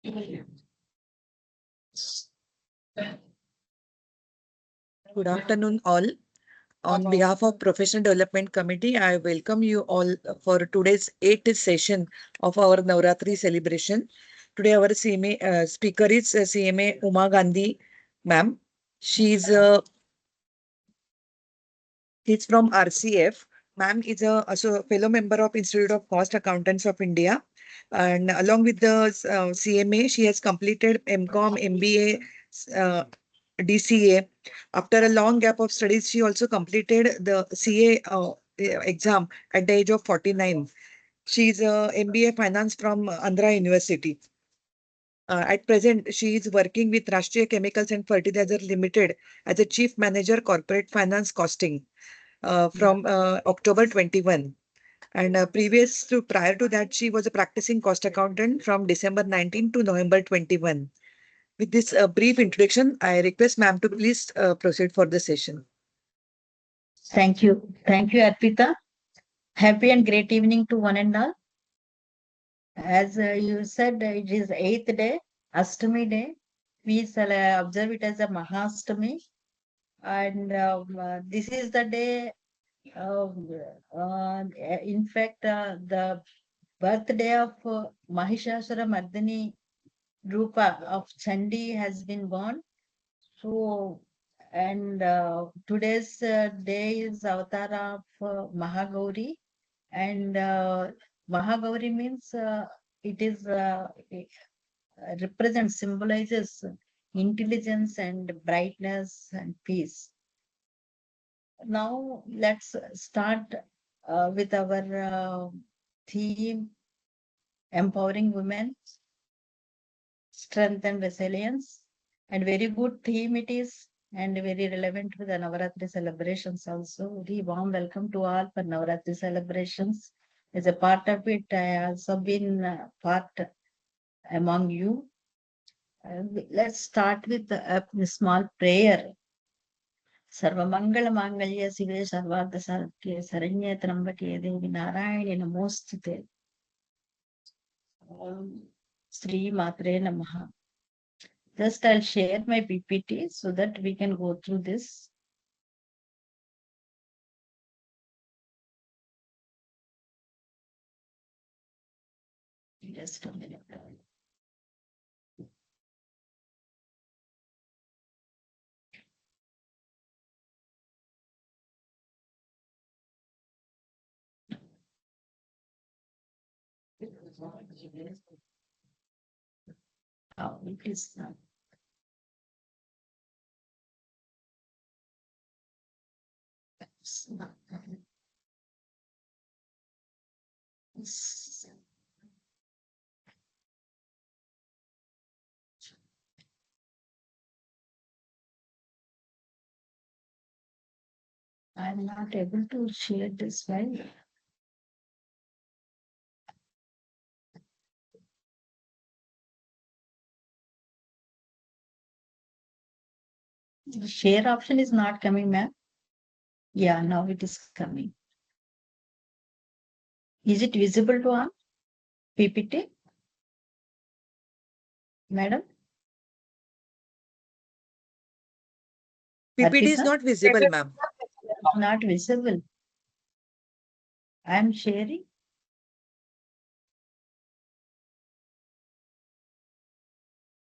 Good afternoon, all. On behalf of Professional Development Committee, I welcome you all for today's 8th session of our Navratri celebration. Today, our CMA speaker is CMA Uma Gandhi, ma'am. She's from RCF. Ma'am is a fellow member of Institute of Cost Accountants of India. And along with the CMA, she has completed MCOM, MBA, uh, DCA. After a long gap of studies, she also completed the CA exam at the age of 49. She is a MBA Finance from Andhra University. At present, she is working with Rashtriya Chemicals and Fertilizer Limited as a Chief Manager Corporate Finance Costing from October 21. And prior to that, she was a practicing cost accountant from December 19 to November 21. With this brief introduction, I request ma'am to please proceed for the session. Thank you. Thank you, Arpita. Happy and great evening to one and all. As you said, it is 8th day, Ashtami day. We shall observe it as a Mahastami. And this is the day, in fact, the birthday of Mahishasura Mardini Rupa of Chandi has been born. So, and today's day is Avatara of Mahagauri. And Mahagauri means it is represents, symbolizes intelligence and brightness and peace. Now let's start with our theme, empowering women, strength and resilience. And very good theme it is, and very relevant to the Navratri celebrations also. Very warm welcome to all for Navratri celebrations. As a part of it, I also been part among you. Let's start with a small prayer. Sarvamangala Mangalya Sive Sarvartha Sarkye Saranya Trambake Devi Narayani Namostute. Sri Matre Namaha. Just I'll share my PPT so that we can go through this. Just a minute. Oh, it is not. I'm not able to share this file. The share option is not coming, ma'am. Yeah, now it is coming. Is it visible to all? PPT? Madam? PPT is Arpita? not visible, ma'am. Not visible. I am sharing.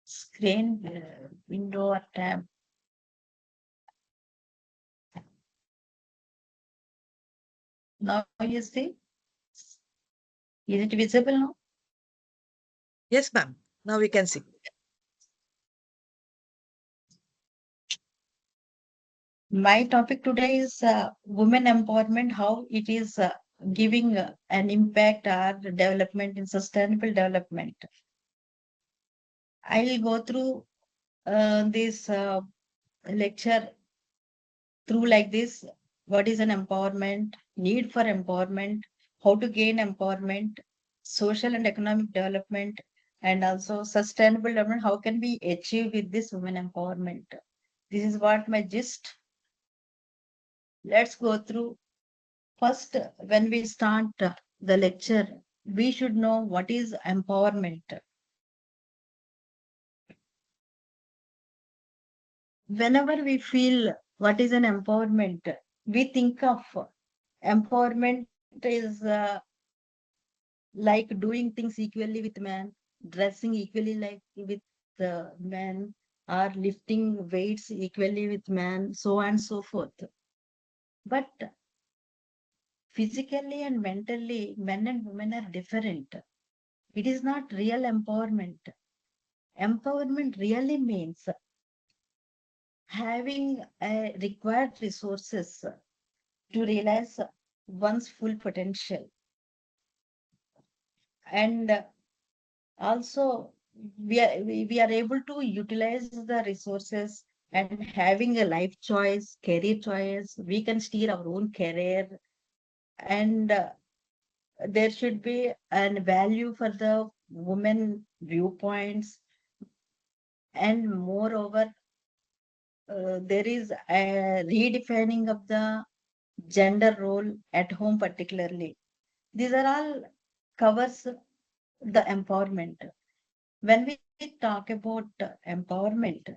Screen window or tab. Now you see? Is it visible now? Yes, ma'am. Now we can see. My topic today is women empowerment, how it is giving an impact or development in sustainable development. I will go through this lecture through like this. What is an empowerment, need for empowerment, how to gain empowerment, social and economic development, and also sustainable development, how can we achieve with this women empowerment. This is what my gist. Let's go through. First, when we start the lecture, we should know what is empowerment. whenever we feel what is an empowerment, we think of empowerment is like doing things equally with man, dressing equally like with men, or lifting weights equally with man, so on and so forth. But physically and mentally, men and women are different. It is not real empowerment. Empowerment really means having required resources to realize one's full potential. And also, we are able to utilize the resources and having a life choice, career choice. We can steer our own career, and there should be a value for the women viewpoints. And moreover, there is a redefining of the gender role at home, particularly. These are all covers the empowerment. When we talk about empowerment,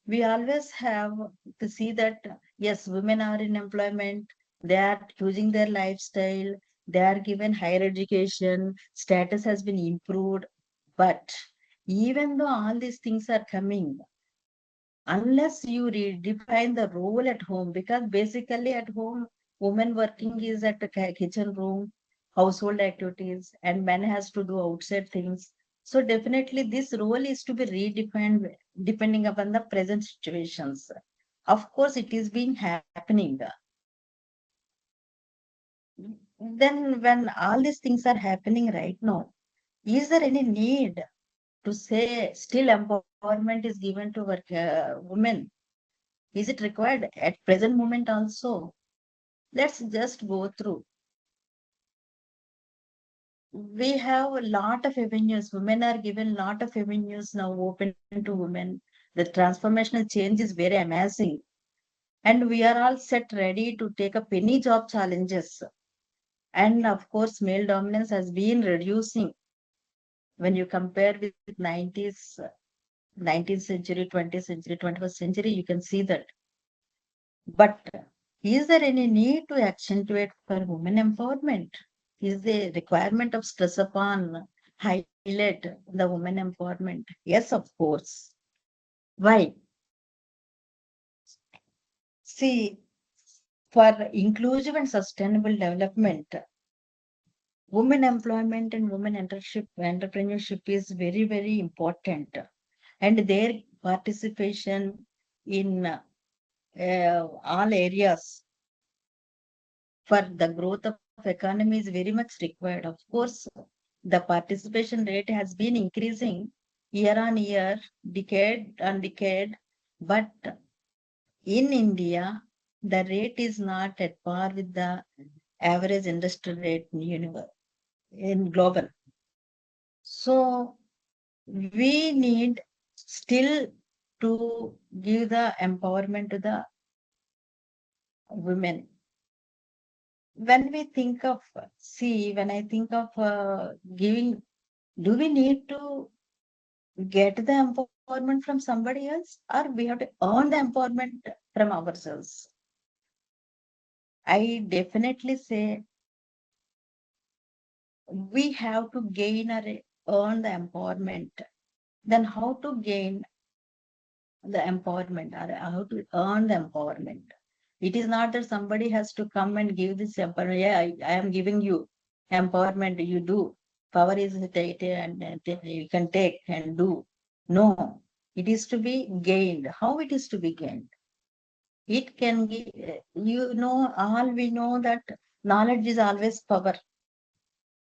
we always have to see that yes, women are in employment, they are choosing their lifestyle, they are given higher education, status has been improved. But even though all these things are coming, unless you redefine the role at home, because basically at home, woman working is at the kitchen room, household activities, and man has to do outside things. So definitely this role is to be redefined depending upon the present situations. Of course, it is being happening. Then when all these things are happening right now, is there any need to say still empowerment is given to work, women? Is it required at present moment also? Let's just go through. We have a lot of avenues. Women are given a lot of avenues now open to women. The transformational change is very amazing. And we are all set ready to take up any job challenges. And of course, male dominance has been reducing when you compare with 90s, 19th century, 20th century, 21st century, you can see that. But is there any need to accentuate for women empowerment? Is the requirement of stress upon highlight the women empowerment? Yes, of course. Why? See, for inclusive and sustainable development, women employment and women entrepreneurship is very, very important. And their participation in all areas for the growth of economy is very much required. Of course, the participation rate has been increasing year on year, decade on decade, but in India, the rate is not at par with the average industrial rate in global. So we need still to give the empowerment to the women. When we think of, see, when I think of giving, do we need to get the empowerment from somebody else, or we have to earn the empowerment from ourselves? I definitely say we have to gain or earn the empowerment. Then how to gain the empowerment or how to earn the empowerment? It is not that somebody has to come and give this empowerment. Yeah, I am giving you empowerment. You do. Power is take and you can take and do. No, it is to be gained. How it is to be gained? It can be, all we know that knowledge is always power.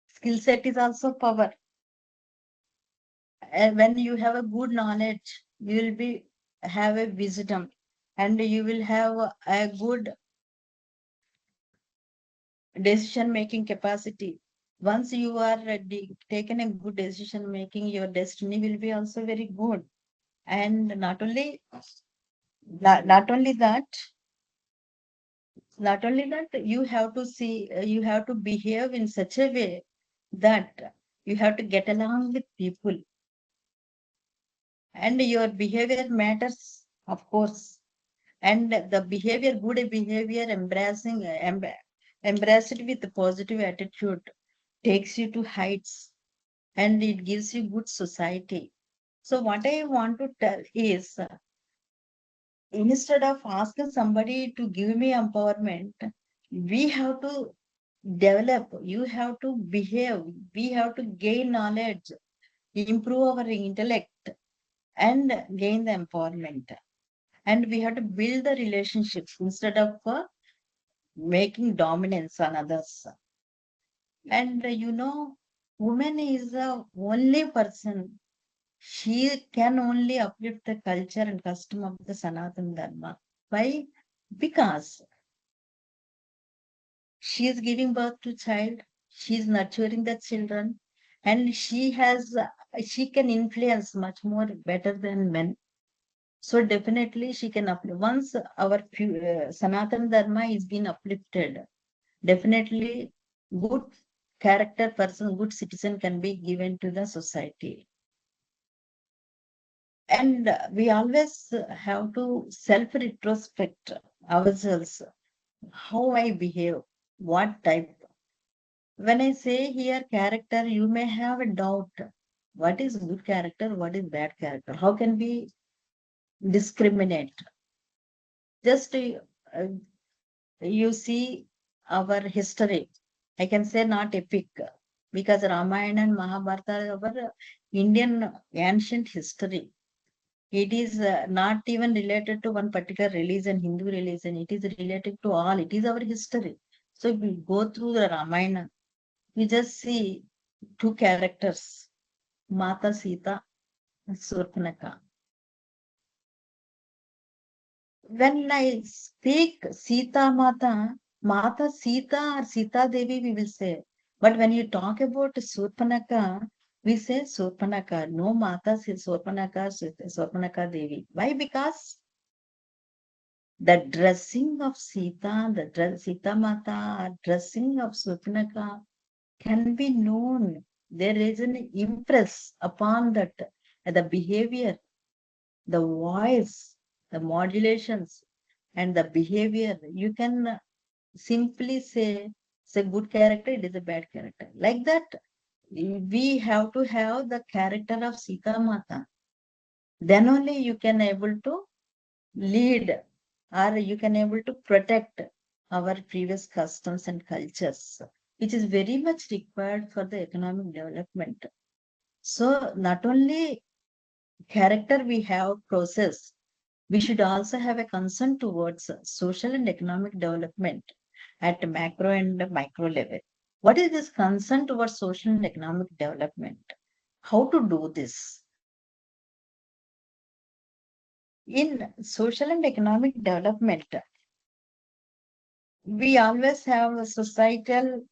Skill set is also power. And when you have a good knowledge, you will be have a wisdom, and you will have a good decision making capacity. Once you are taken a good decision making, your destiny will be also very good. And not only that, you have to see, you have to behave in such a way that you have to get along with people, and your behavior matters, of course. And the behavior, good behavior, embrace it with positive attitude, takes you to heights, and it gives you good society. So what I want to tell is, instead of asking somebody to give me empowerment, we have to develop, you have to behave, we have to gain knowledge, improve our intellect, and gain the empowerment. And we have to build the relationships instead of making dominance on others. And woman is the only person, she can only uplift the culture and custom of the Sanatana Dharma. Why? Because she is giving birth to child, she is nurturing the children, and she can influence much more better than men. So definitely she can uplift. Once our Sanatana Dharma is being uplifted, definitely good character person, good citizen can be given to the society. And we always have to self-retrospect ourselves, how I behave, what type. When I say here character, you may have a doubt. What is good character? What is bad character? How can we discriminate? Just you see our history. I can say not epic, because Ramayana and Mahabharata are our Indian ancient history. It is not even related to one particular religion, Hindu religion. It is related to all. It is our history. So if we go through the Ramayana, we just see two characters, Mata Sita and Surpanaka. When I speak Sita Mata, Mata Sita or Sita Devi, we will say. But when you talk about Surpanaka, we say Surpanaka. No Mata Surpanaka, Surpanaka Devi. Why? Because the dressing of Sita, Sita Mata, dressing of Surpanaka can be known. There is an impress upon that, the behavior, the voice, the modulations, and the behavior. You can simply say it's a good character, it is a bad character. Like that, we have to have the character of Sita Mata. Then only you can able to lead, or you can able to protect our previous customs and cultures, which is very much required for the economic development. So not only character we have process, we should also have a concern towards social and economic development at macro and micro level. What is this concern towards social and economic development? How to do this? In social and economic development, we always have a societal,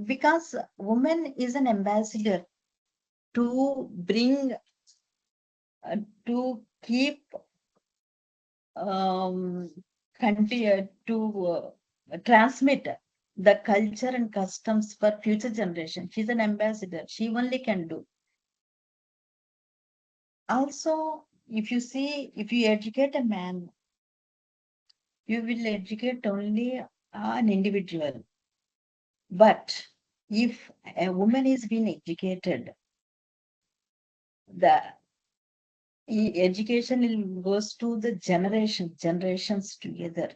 because woman is an ambassador to bring, to keep, um, continue to transmit the culture and customs for future generation. She's an ambassador. She only can do. Also, if you see, if you educate a man, you will educate only an individual. But if a woman is being educated, the education goes to the generations together.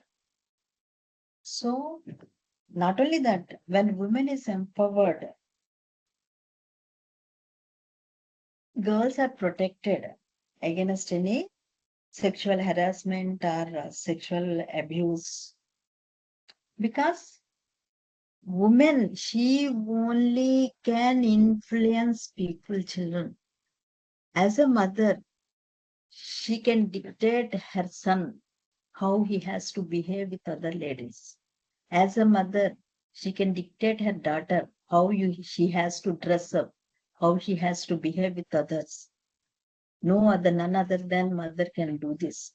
So not only that, when women is empowered, girls are protected against any sexual harassment or sexual abuse, because women, she only can influence people, children. As a mother, she can dictate her son how he has to behave with other ladies. As a mother, she can dictate her daughter how she has to dress up, how she has to behave with others. None other than mother can do this.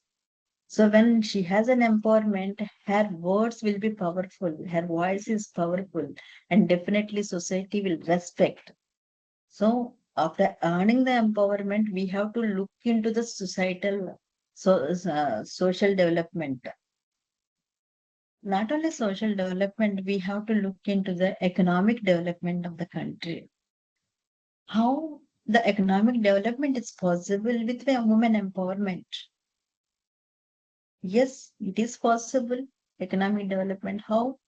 So when she has an empowerment, her words will be powerful, her voice is powerful, and definitely society will respect. So after earning the empowerment, we have to look into the societal social development. Not only social development, we have to look into the economic development of the country. How the economic development is possible with the women empowerment. Yes, it is possible. Economic development. How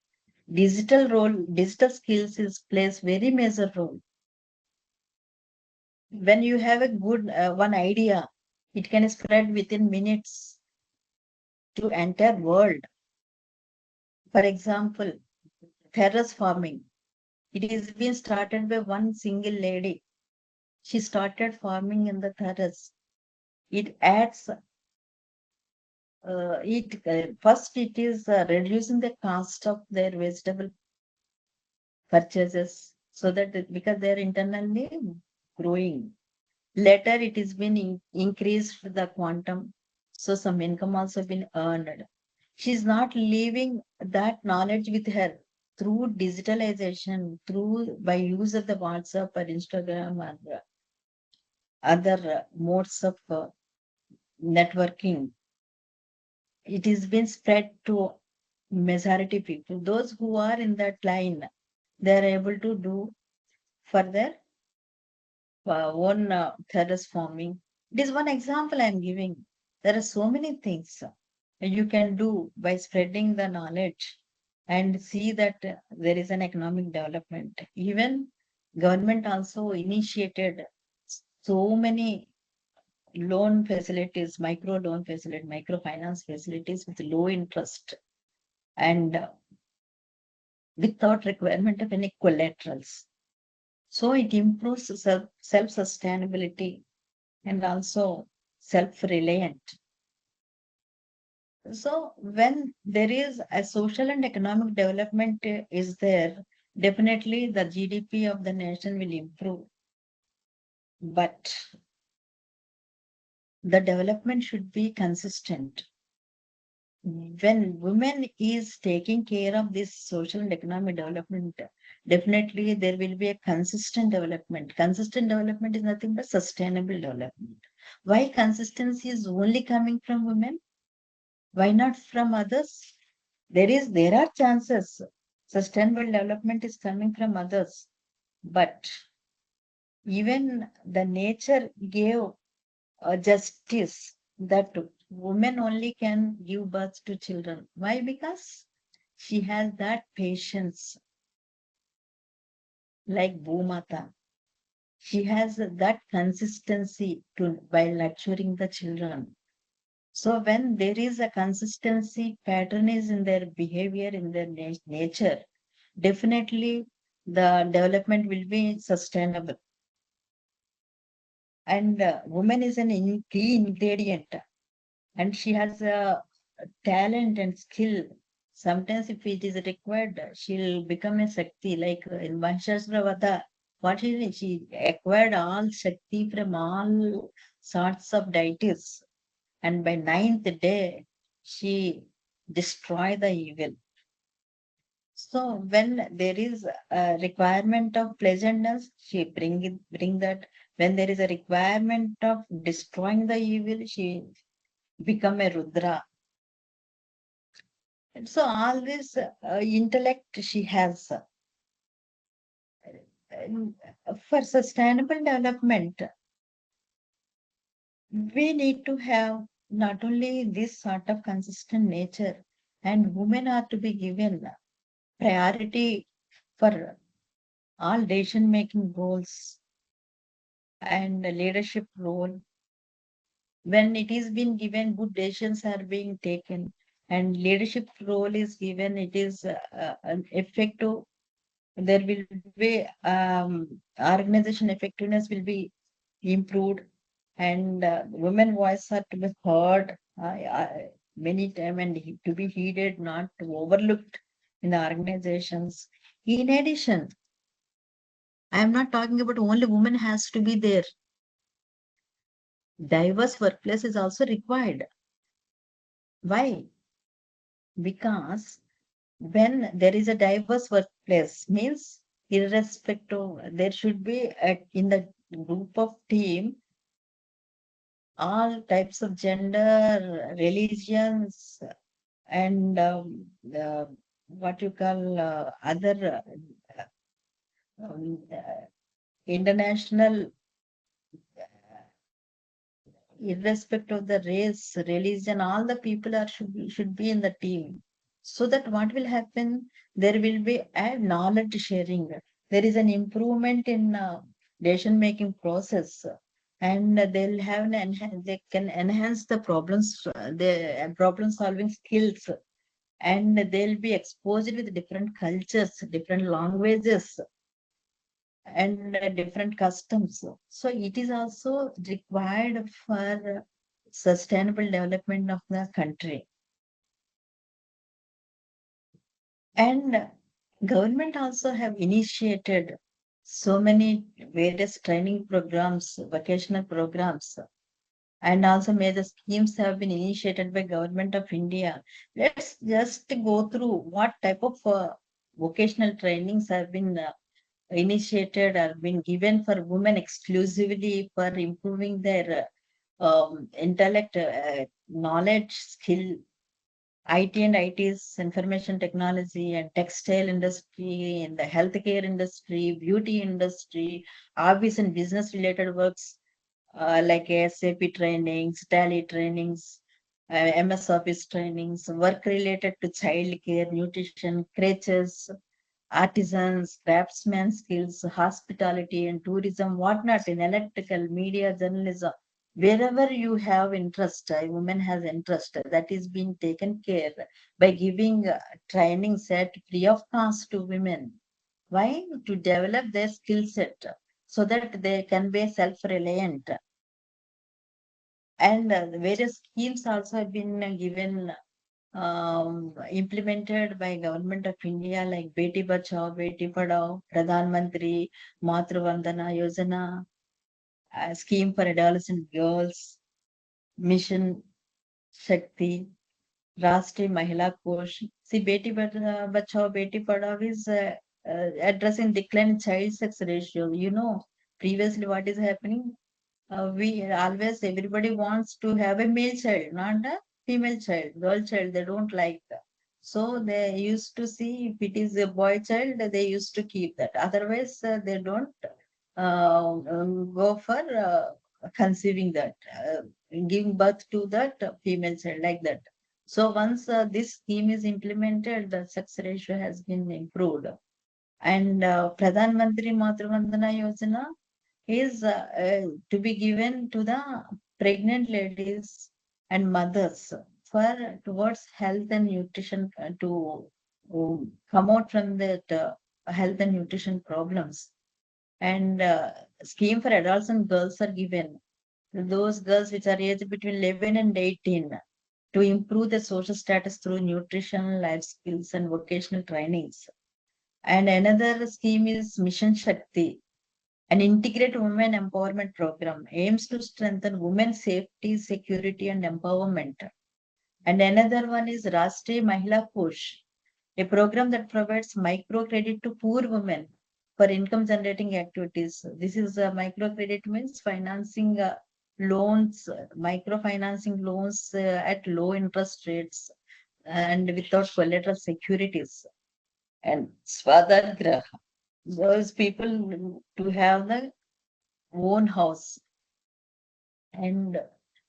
digital skills is plays very major role. When you have a good one idea, it can spread within minutes to entire world. For example, terrace farming. It is being started by one single lady. She started farming in the terrace. It adds it first it is reducing the cost of their vegetable purchases so that because they are internally growing. Later, it has been increased the quantum, so some income also been earned. She's not leaving that knowledge with her through digitalization, through by use of the WhatsApp or Instagram or other modes of networking. It has been spread to majority people. Those who are in that line, they are able to do further own terrace farming. It is one example I'm giving. There are so many things you can do by spreading the knowledge and see that there is an economic development. Even government also initiated so many loan facilities, micro loan facilities, microfinance facilities with low interest and without requirement of any collaterals. So it improves self-sustainability and also self-reliant. So when there is a social and economic development is there, definitely the GDP of the nation will improve. But the development should be consistent. When women is taking care of this social and economic development, definitely there will be a consistent development. Consistent development is nothing but sustainable development. Why consistency is only coming from women? Why not from others? There are chances. Sustainable development is coming from others. But even the nature gave a justice that women only can give birth to children. Why? Because she has that patience, like Bhumata. She has that consistency to while nurturing the children. So when there is a consistency pattern is in their behavior, in their nature, definitely the development will be sustainable. And woman is an key ingredient, and she has a talent and skill. Sometimes, if it is required, she'll become a Shakti. Like in Mahishasura, what is she acquired all Shakti from all sorts of deities, and by ninth day, she destroy the evil. So when there is a requirement of pleasantness, she bring that. When there is a requirement of destroying the evil, she become a Rudra. And so all this intellect she has. And for sustainable development, we need to have not only this sort of consistent nature, and women are to be given priority for all decision making roles and leadership role. When it is been given, good decisions are being taken, and leadership role is given, it is an effective. There will be organization effectiveness will be improved, and women voice are to be heard many time and to be heeded, not overlooked in the organizations. In addition, I am not talking about only women has to be there. Diverse workplace is also required. Why? Because when there is a diverse workplace, means irrespective, there should be in the group of team all types of gender, religions, and what you call other international, irrespective of the race, religion, all the people are should be in the team. So that what will happen, there will be a knowledge sharing. There is an improvement in decision making process, and they'll have they can enhance the problems, the problem solving skills, and they'll be exposed with different cultures, different languages, and different customs. So it is also required for sustainable development of the country. And government also have initiated so many various training programs, vocational programs, and also major schemes have been initiated by Government of India. Let's just go through what type of vocational trainings have been initiated or been given for women exclusively for improving their intellect, knowledge, skill. IT and IT's information technology and textile industry, in the healthcare industry, beauty industry, office and business related works like SAP trainings, Tally trainings, MS Office trainings, work related to child care, nutrition, creches, artisans, craftsman skills, hospitality and tourism, whatnot, in electrical, media, journalism, wherever you have interest, a woman has interest, that is being taken care by giving training set free of cost to women. Why? To develop their skill set so that they can be self-reliant. And various schemes also have been given implemented by Government of India like Beti Bachao, Beti Padhao, Pradhan Mantri, Matru Vandana Yojana, a scheme for adolescent girls, Mission Shakti, Rashtriya Mahila Kosh. See, Beti Bachao, Beti Padhao is addressing decline in child sex ratio. You know, previously what is happening? We always, everybody wants to have a male child, not a female child, girl child. They don't like that. So they used to see if it is a boy child, they used to keep that. Otherwise, they don't go for conceiving that, giving birth to that female child like that. So once this scheme is implemented, the sex ratio has been improved. And Pradhan Mantri Matruvandana Yojana is to be given to the pregnant ladies and mothers for towards health and nutrition, to come out from that health and nutrition problems. And scheme for adults and girls are given to those girls which are aged between 11 and 18 to improve their social status through nutrition, life skills, and vocational trainings. And another scheme is Mission Shakti, an integrated women empowerment program, aims to strengthen women's safety, security, and empowerment. And another one is Rashtriya Mahila Kosh, a program that provides microcredit to poor women for income generating activities. This is microcredit means financing loans, microfinancing loans at low interest rates and without collateral securities. And Swadhargraha, those people to have the own house. And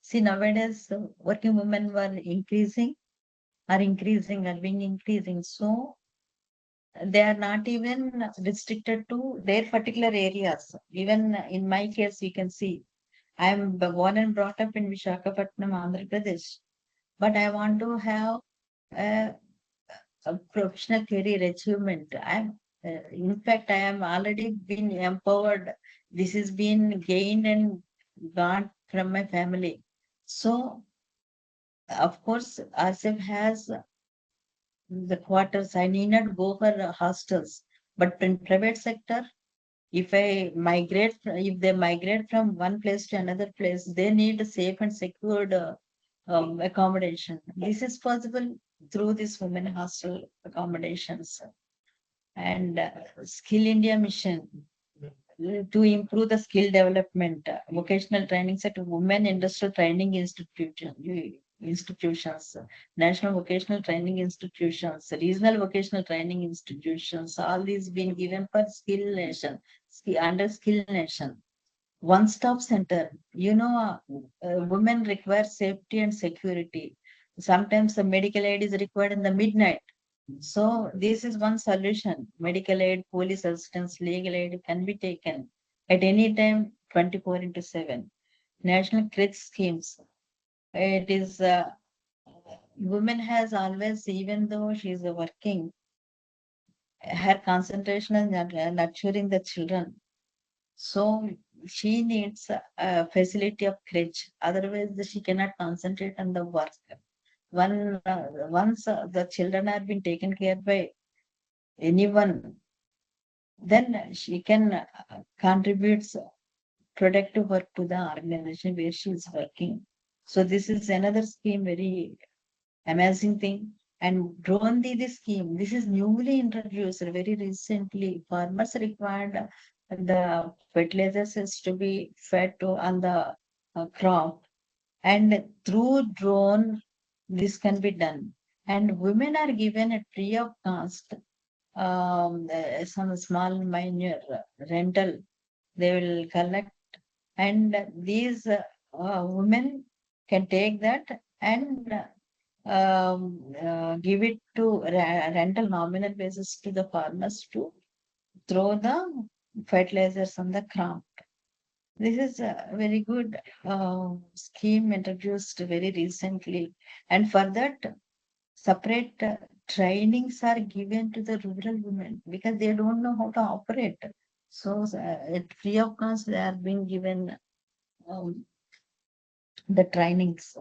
see, nowadays, working women are being increasing. So they are not even restricted to their particular areas. Even in my case, you can see I am born and brought up in Visakhapatnam, Andhra Pradesh, but I want to have a, a professional career achievement. In fact, I am already been empowered. This has been gained and got from my family. So, of course, RCF has the quarters. I need not go for hostels. But in private sector, if they migrate from one place to another place, they need a safe and secured accommodation. This is possible through this women hostel accommodations. And Skill India Mission, to improve the skill development, vocational trainings at women industrial training institutions, national vocational training institutions, regional vocational training institutions, all these being given for skill nation, under skill nation. One-stop center. Women require safety and security. Sometimes the medical aid is required in the midnight. So this is one solution. Medical aid, police assistance, legal aid can be taken at any time, 24 into 7. National CRIT schemes. It is women has always, even though she is working, her concentration is nurturing the children. So she needs a facility of crèche. Otherwise, she cannot concentrate on the work. Once the children are being taken care by anyone, then she can contribute productive work to the organization where she is working. So this is another scheme, very amazing thing. And drone Didi scheme, this is newly introduced very recently. Farmers required the fertilizers is to be fed to on the crop, and through drone, this can be done. And women are given a free of cost, some small minor rental they will collect, and these women can take that and give it to rental nominal basis to the farmers to throw the fertilizers on the crop. This is a very good scheme introduced very recently, and for that separate trainings are given to the rural women because they don't know how to operate. So at free of cost, they are being given um, the trainings.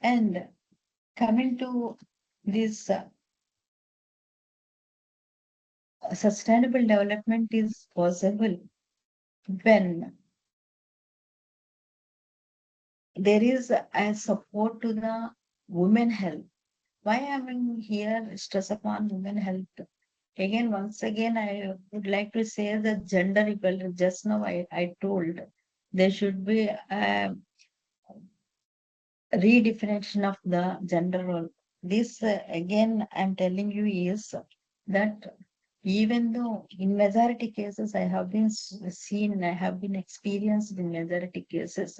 And coming to this sustainable development is possible when there is a support to the women health. Why am I here stress upon women health? Again, once again, I would like to say that gender equality. Just now, I told there should be a redefinition of the gender role. This again, I'm telling you is that even though in majority cases I have been seen, I have been experienced in majority cases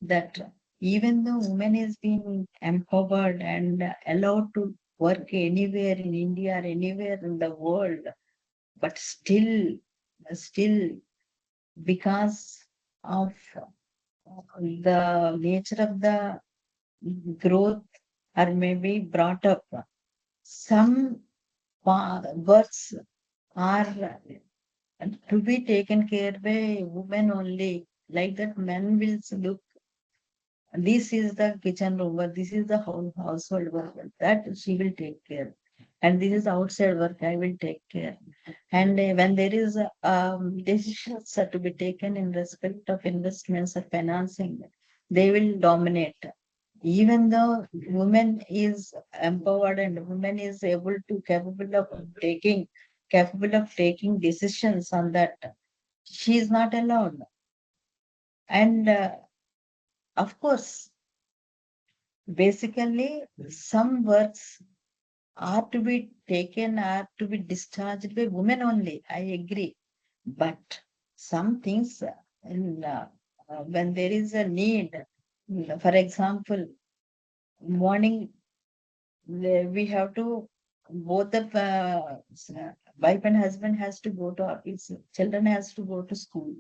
that even though women is being empowered and allowed to work anywhere in India or anywhere in the world, but still because of the nature of the growth or maybe brought up, some works are to be taken care by women only. Like that, men will look, this is the kitchen room work, this is the whole household work, that she will take care. And this is outside work, I will take care. And when there is decisions are to be taken in respect of investments or financing, they will dominate. Even though woman is empowered and woman is able to capable of taking decisions on that, she is not allowed. And of course, basically, some works are to be taken, are to be discharged by women only. I agree. But some things, when there is a need, for example, morning, we have to, both the wife and husband has to go to office, children has to go to school.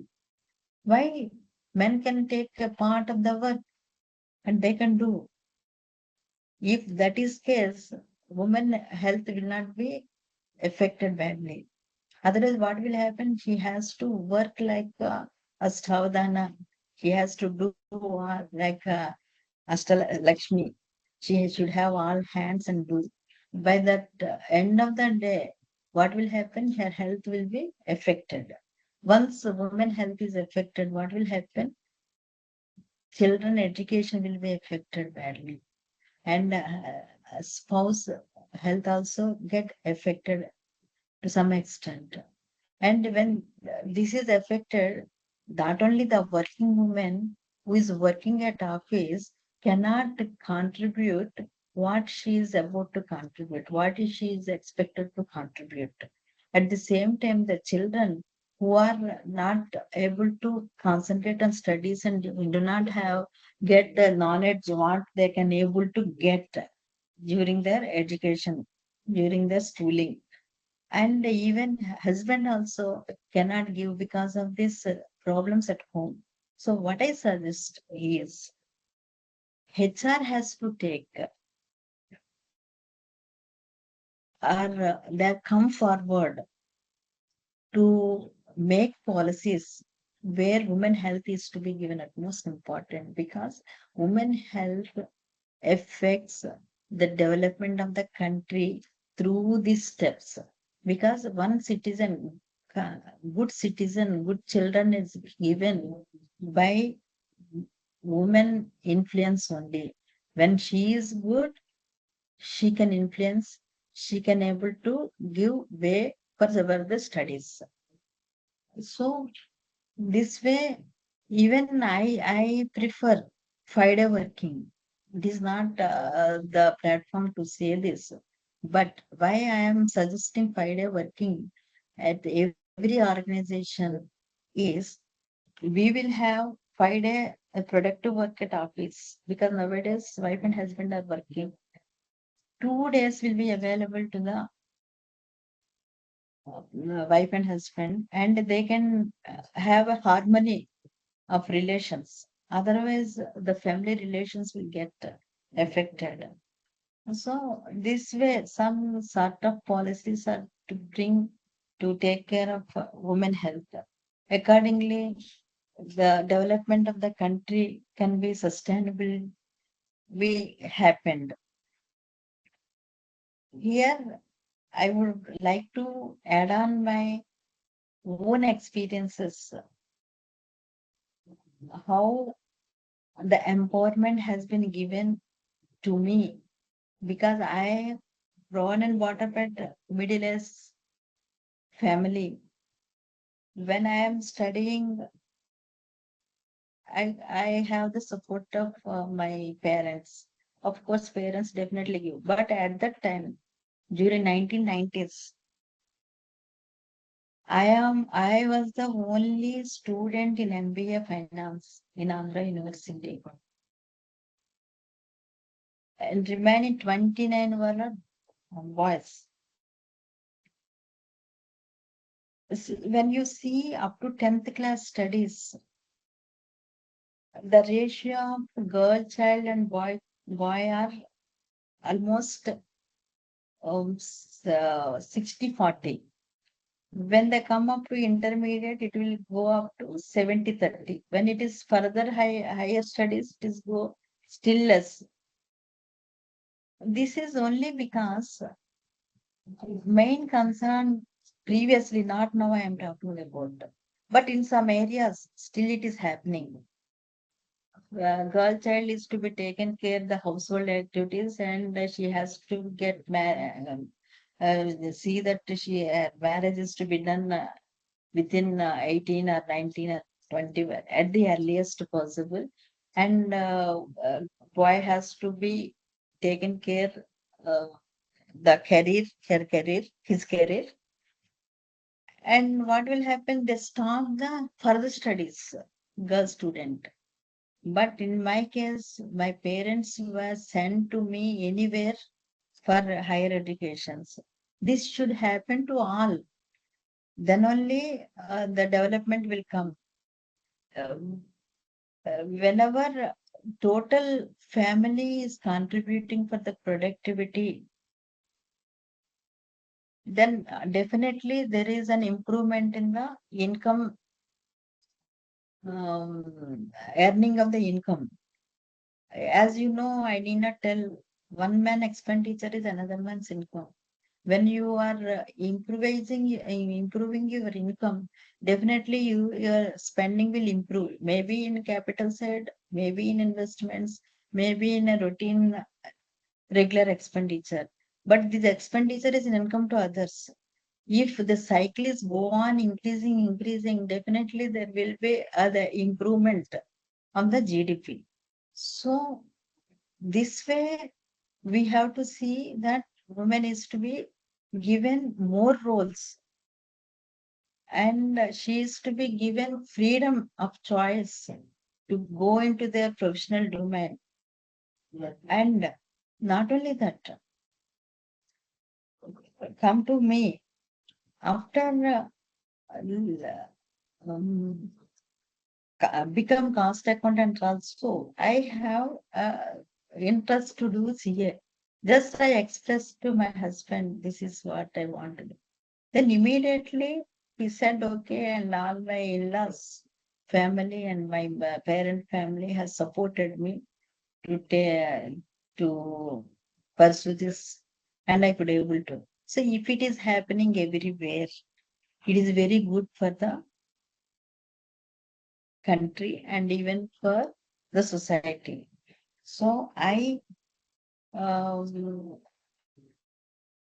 Why men can take a part of the work and they can do? If that is case, women health will not be affected badly. Otherwise, what will happen? She has to work like a Stavdana. She has to do like Lakshmi. She should have all hands and do. By that end of the day, what will happen? Her health will be affected. Once a woman health is affected, what will happen? Children education will be affected badly. And spouse health also get affected to some extent. And when this is affected, not only the working woman who is working at office cannot contribute what she is about to contribute, what is she is expected to contribute. At the same time, the children who are not able to concentrate on studies and do not have get the knowledge what they can able to get during their education, during their schooling, and even husband also cannot give because of these problems at home. So what I suggest is HR has to take or they come forward to make policies where women health is to be given utmost important, because women health affects the development of the country through these steps. Because one citizen, good citizen, good children is given by women influence only. When she is good, she can influence, she can able to give way for the studies. So this way, even I prefer 5 day working. It is not the platform to say this, but why I am suggesting 5 day working at every organization is we will have 5 day productive work at office, because nowadays wife and husband are working. 2 days will be available to the wife and husband, and they can have a harmony of relations. Otherwise, the family relations will get affected. So, this way, some sort of policies are to bring to take care of women health. Accordingly, the development of the country can be sustainable, be happened. Here, I would like to add on my own experiences, how the empowerment has been given to me, because I born and brought up at middle class family. When I am studying, I have the support of my parents. Of course, parents definitely give. But at that time, during 1990s, I was the only student in MBA Finance in Andhra University, and remaining 29 were boys. When you see up to 10th class studies, the ratio of girl child and boy are almost 60-40. When they come up to intermediate, it will go up to 70-30. When it is further higher studies, it is go still less. This is only because main concern previously, not now I am talking about. But in some areas, still it is happening. Girl child is to be taken care the household activities, and she has to get see that she marriage is to be done within 18 or 19 or 20 at the earliest possible, and boy has to be taken care uh, the career, her career, his career. And what will happen, they stop the further studies, girl student. But in my case, my parents were sent to me anywhere for higher educations. This should happen to all. Then only the development will come. Um, Whenever total family is contributing for the productivity, then definitely there is an improvement in the income, earning of the income. As you know, I need not tell, one man expenditure is another man's income. When you are improving your income, definitely your spending will improve. Maybe in capital side, maybe in investments, maybe in a routine regular expenditure. But this expenditure is an income to others. If the cycle is go on increasing, definitely there will be the improvement on the GDP. So this way we have to see that women is to be given more roles, and she is to be given freedom of choice to go into their professional domain. And not only that, come to me after um, become cost accountant also. I have interest to do CA. Just I expressed to my husband, this is what I want to do. Then immediately he said, okay, and all my in-laws family and my parent family has supported me to pursue this, and I could able to. So if it is happening everywhere, it is very good for the country and even for the society. So I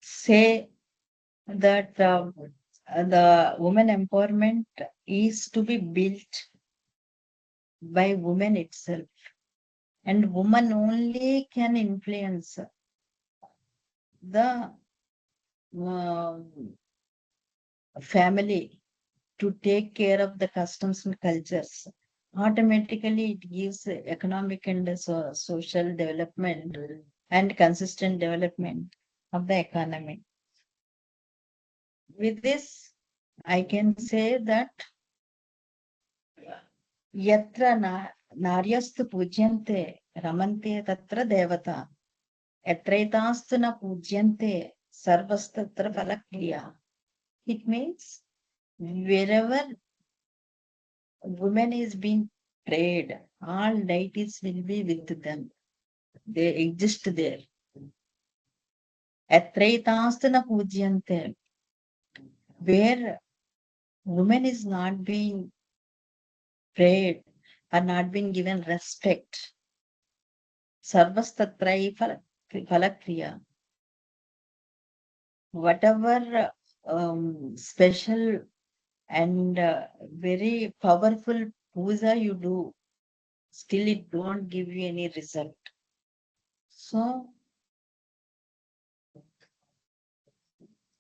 say that the women empowerment is to be built by women itself, and woman only can influence the uh, family to take care of the customs and cultures. Automatically, it gives economic and social development and consistent development of the economy. With this, I can say that yatra naryastu pujyante ramante tatra devata yatraitastu na pujyante sarvastatra falakriya. It means wherever women is being prayed, all deities will be with them. They exist there. Yatraitastu na pujyante, where woman is not being prayed or not being given respect. Sarvastatrai falakriya. Whatever special and very powerful puja you do, still it don't give you any result. So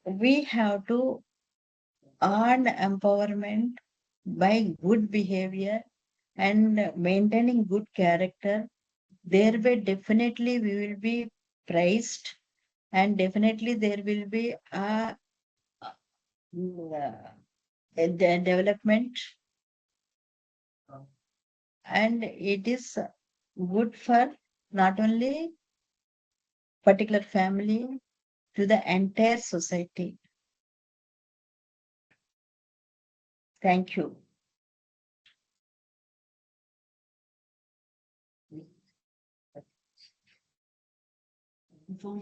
we have to earn empowerment by good behavior and maintaining good character. Thereby, definitely we will be praised, and definitely there will be a development, and it is good for not only particular family, to the entire society. Thank you. So,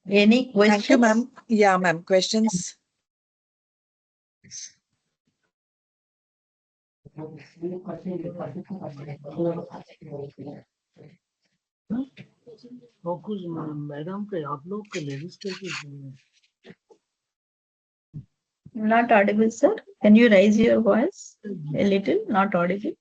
any Thank you, questions? ma'am. Yeah, ma'am. Questions? Focus madam पे आप लोग के legislative Not audible, sir. Can you raise your voice a little? Not audible.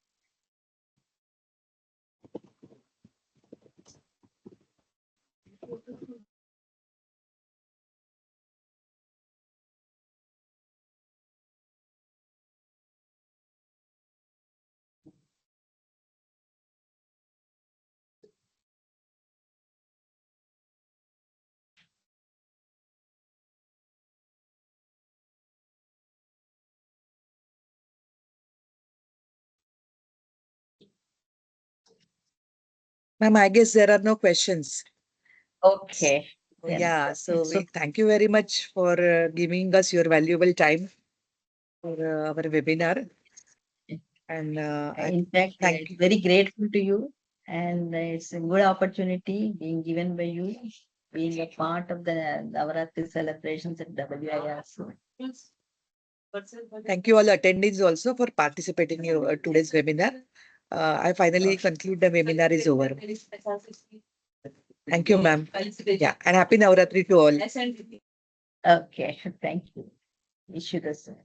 Ma'am, I guess there are no questions. Okay. Then Yeah, so so we thank you very much for giving us your valuable time. for our webinar. And In fact, thank I'm you. very grateful to you, and it's a good opportunity being given by you, being a part of the Navratri celebrations at WIRC. Thank you all attendees also for participating in today's webinar. I finally conclude the webinar is over. Thank you, ma'am. Yeah, and happy Navratri to all. Okay, thank you. Wish you the same.